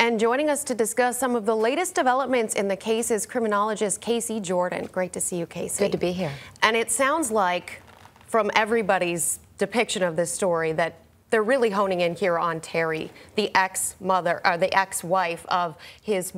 And joining us to discuss some of the latest developments in the case is criminologist Casey Jordan. Great to see you, Casey. Good to be here. And it sounds like, from everybody's depiction of this story, that they're really honing in here on Terry, the ex-mother, or the ex-wife of his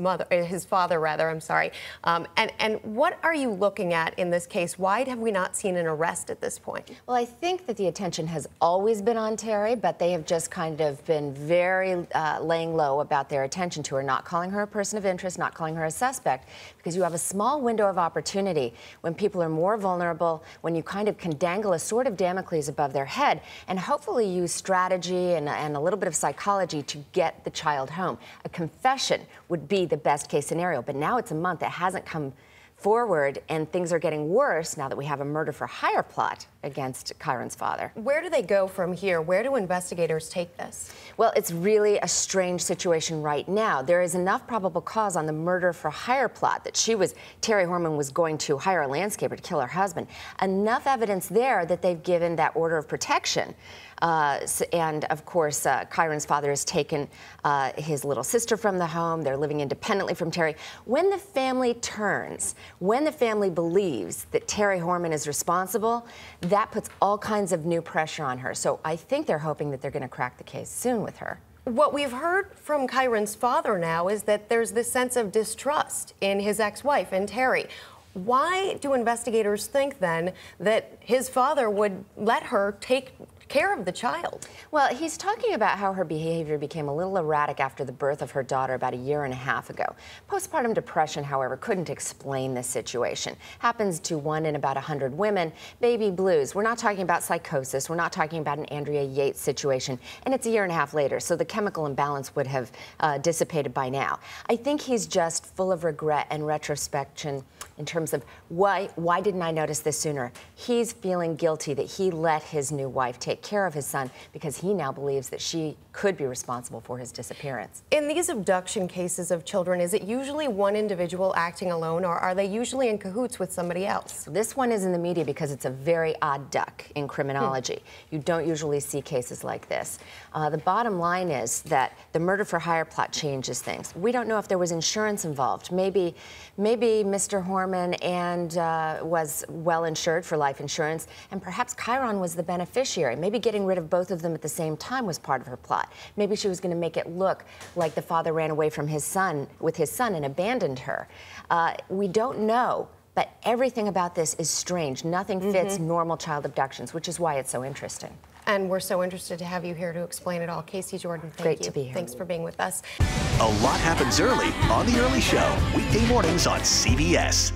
father, rather. I'm sorry. And what are you looking at in this case? Why have we not seen an arrest at this point? Well, I think that the attention has always been on Terry, but they have just kind of been very laying low about their attention to her, not calling her a person of interest, not calling her a suspect, because you have a small window of opportunity when people are more vulnerable, when you kind of can dangle a sword of Damocles above their head and hopefully use strategy and a little bit of psychology to get the child home. A confession would be the best case scenario, but now it's a month that hasn't come forward and things are getting worse now that we have a murder for hire plot against Kyron's father. Where do they go from here? Where do investigators take this? Well, it's really a strange situation right now. There is enough probable cause on the murder for hire plot that Terry Horman was going to hire a landscaper to kill her husband. Enough evidence there that they've given that order of protection. And of course, Kyron's father has taken his little sister from the home. They're living independently from Terry. When the family turns, when the family believes that Terry Horman is responsible, that puts all kinds of new pressure on her. So I think they're hoping that they're going to crack the case soon with her. What we've heard from Kyron's father now is that there's this sense of distrust in his ex-wife and Terry. Why do investigators think then that his father would let her take care of the child? Well, he's talking about how her behavior became a little erratic after the birth of her daughter about 1.5 years ago. Postpartum depression, however, couldn't explain this situation. Happens to 1 in about 100 women. Baby blues. We're not talking about psychosis. We're not talking about an Andrea Yates situation. And it's 1.5 years later, so the chemical imbalance would have dissipated by now. I think he's just full of regret and retrospection in terms of why didn't I notice this sooner? He's feeling guilty that he let his new wife take care of his son because he now believes that she could be responsible for his disappearance. In these abduction cases of children, is it usually one individual acting alone, or are they usually in cahoots with somebody else? This one is in the media because it's a very odd duck in criminology. You don't usually see cases like this. The bottom line is that the murder for hire plot changes things. We don't know if there was insurance involved. Maybe Mr. Horman was well insured for life insurance, and perhaps Kyron was the beneficiary. Maybe getting rid of both of them at the same time was part of her plot. Maybe she was going to make it look like the father ran away from his son and abandoned her. We don't know, but everything about this is strange. Nothing fits normal child abductions, which is why it's so interesting. And we're so interested to have you here to explain it all. Casey Jordan, thank you. Great to be here. Thanks for being with us. A lot happens early on The Early Show, weekday mornings on CBS.